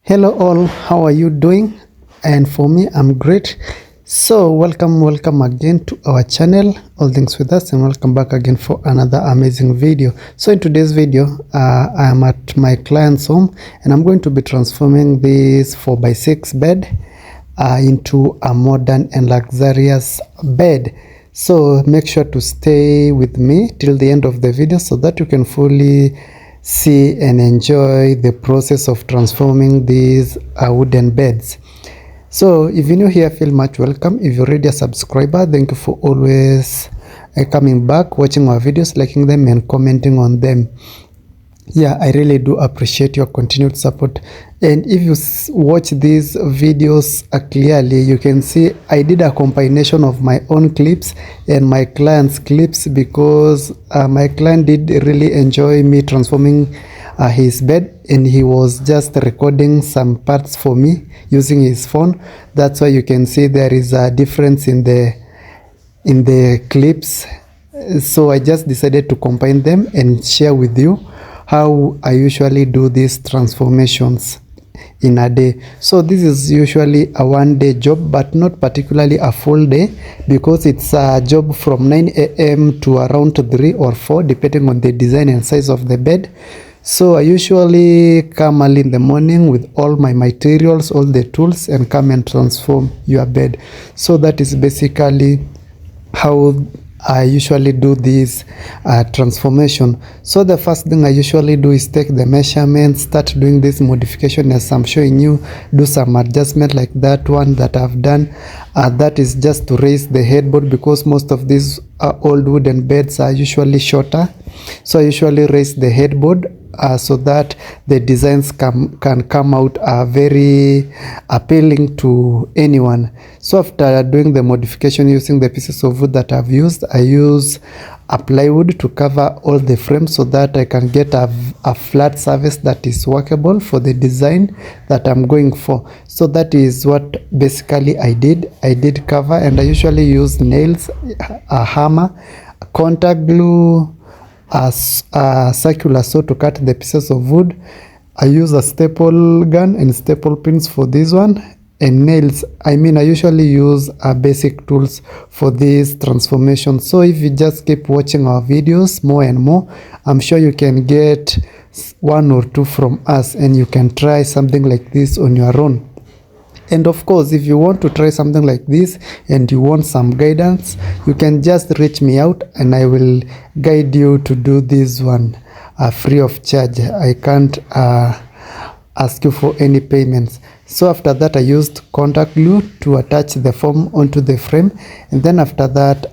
Hello all, how are you doing? And for me, I'm great. So welcome again to our channel, All Things With Us, and welcome back again for another amazing video. So in today's video, I am at my client's home and I'm going to be transforming this 4x6 bed into a modern and luxurious bed. So make sure to stay with me till the end of the video so that you can fully see and enjoy the process of transforming these wooden beds. So if you're new here, feel much welcome. If you're already a subscriber, thank you for always coming back, watching our videos, liking them and commenting on them. Yeah, I really do appreciate your continued support. And if you watch these videos clearly, you can see I did a combination of my own clips and my client's clips because my client did really enjoy me transforming his bed, and he was just recording some parts for me using his phone. That's why you can see there is a difference in the clips. So I just decided to combine them and share with you how I usually do these transformations in a day. So this is usually a one-day job, but not particularly a full day, because it's a job from 9 a.m. to around 3 or 4 depending on the design and size of the bed. So I usually come early in the morning with all my materials, all the tools, and come and transform your bed. So that is basically how I usually do this transformation. So the first thing I usually do is take the measurements, start doing this modification as I'm showing you, do some adjustment like that one that I've done. That is just to raise the headboard, because most of these old wooden beds are usually shorter. So I usually raise the headboard so that the designs can come out very appealing to anyone. So after doing the modification using the pieces of wood that I've used, I use a plywood to cover all the frames so that I can get a flat surface that is workable for the design that I'm going for. So that is what basically I did. I did cover, and I usually use nails, a hammer, contact glue, a circular saw to cut the pieces of wood. I use a staple gun and staple pins for this one, and nails. I usually use basic tools for this transformation. So if you just keep watching our videos more and more, I'm sure you can get one or two from us and you can try something like this on your own. And of course, if you want to try something like this and you want some guidance, you can just reach me out and I will guide you to do this one free of charge. I can't ask you for any payments. So after that, I used contact glue to attach the foam onto the frame, and then after that,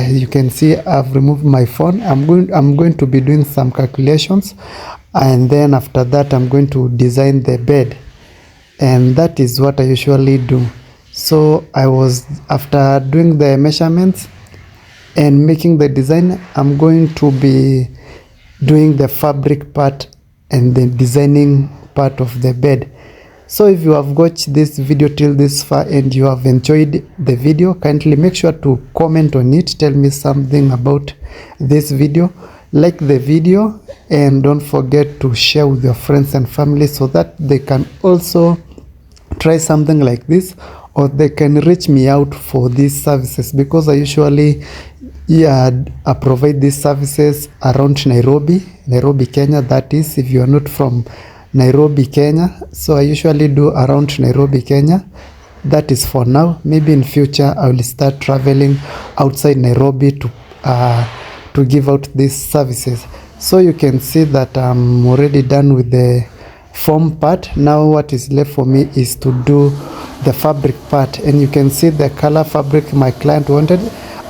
you can see I've removed my phone. I'm going to be doing some calculations, and then after that, I'm going to design the bed. And that is what I usually do. So after doing the measurements and making the design, I'm going to be doing the fabric part and the designing part of the bed. So if you have watched this video till this far and you have enjoyed the video, kindly make sure to comment on it. Tell me something about this video. Like the video, and don't forget to share with your friends and family so that they can also try something like this, or they can reach me out for these services, because I usually provide these services around Nairobi, Kenya. That is, if you are not from Nairobi, Kenya. So I usually do around Nairobi, Kenya. That is for now. Maybe in future I will start traveling outside Nairobi to give out these services. So you can see that I'm already done with the foam part. Now what is left for me is to do the fabric part, and you can see the color fabric my client wanted.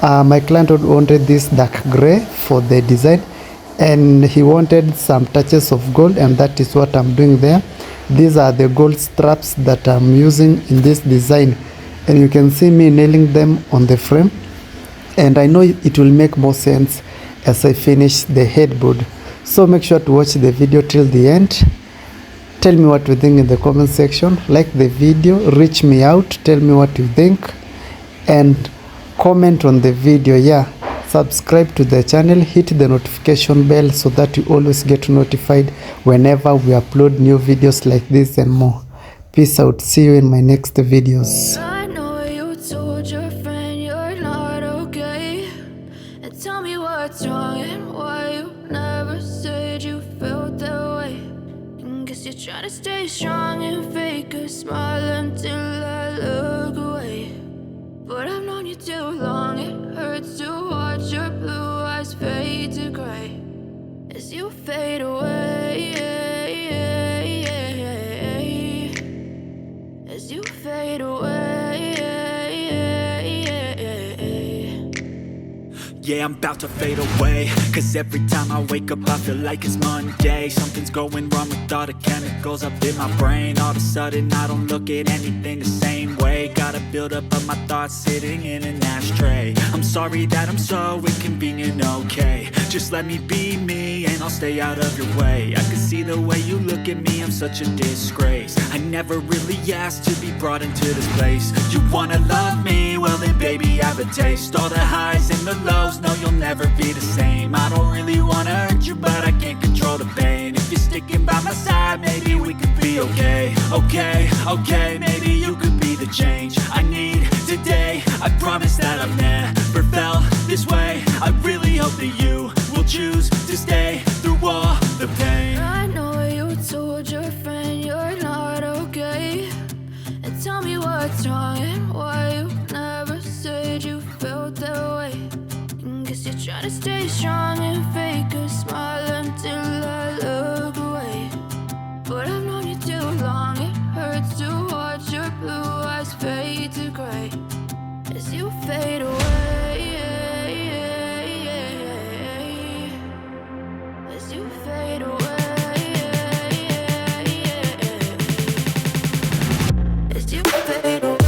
My client wanted this dark gray for the design, and he wanted some touches of gold, and that is what I'm doing there. These are the gold straps that I'm using in this design, and you can see me nailing them on the frame, and I know it will make more sense as I finish the headboard. So make sure to watch the video till the end. Tell me what you think in the comment section. Like the video, reach me out, tell me what you think, and comment on the video. Subscribe to the channel, hit the notification bell so that you always get notified whenever we upload new videos like this and more. Peace out. See you in my next videos. I know you told your friend you're not okay, and tell me what's wrong and why you never said you felt that way. And guess you're trying to stay strong and fake a smile until I look away. But I've known you too long, it hurts to watch your blue eyes fade to gray as you fade away, as you fade away. Yeah, I'm about to fade away, cause every time I wake up I feel like it's Monday. Something's going wrong with all the chemicals up in my brain. All of a sudden I don't look at anything the same way. Got a buildup of my thoughts sitting in an ashtray. I'm sorry that I'm so inconvenient, okay. Just let me be me and I'll stay out of your way. I can see the way you look at me, I'm such a disgrace. I never really asked to be brought into this place. You wanna love me? Well then baby I have a taste. All the highs and the lows, no you'll never be the same. I don't really wanna hurt you but I can't control the pain. If you're sticking by my side maybe we could be okay. Okay, maybe you could be the change I need today. I promise that I've never felt this way. I really hope that you will choose to stay through all the pain. I know you told your friend you're not okay, and tell me what's wrong and why you never said you felt that way. And guess you're trying to stay strong and fake a smile until I look away. But I've known you too long, it hurts to watch your blue eyes fade to gray as you fade away, as you fade away, as you fade away, as you fade away.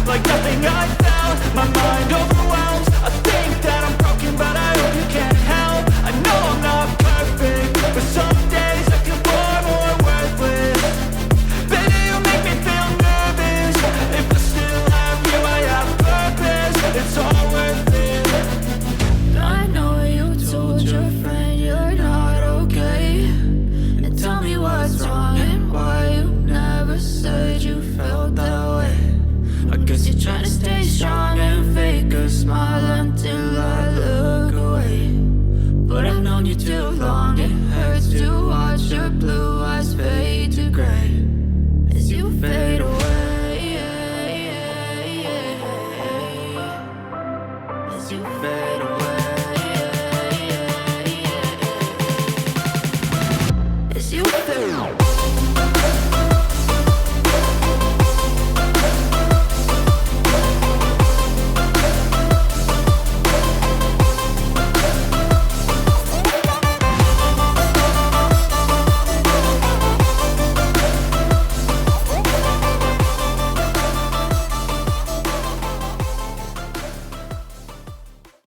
Like nothing I felt, my mind overwhelms. I think that I'm broken, but I hope you can't help. I know I'm not perfect, but some days I feel far more worthless. Baby, you make me feel nervous. If I still have you, I have purpose. It's all worth it. I know you told your friend you're not okay, and tell me what's wrong and why you never said you felt that way. I guess you're trying to stay strong and fake a smile until I look away. But I've known you too long, it hurts to watch your blue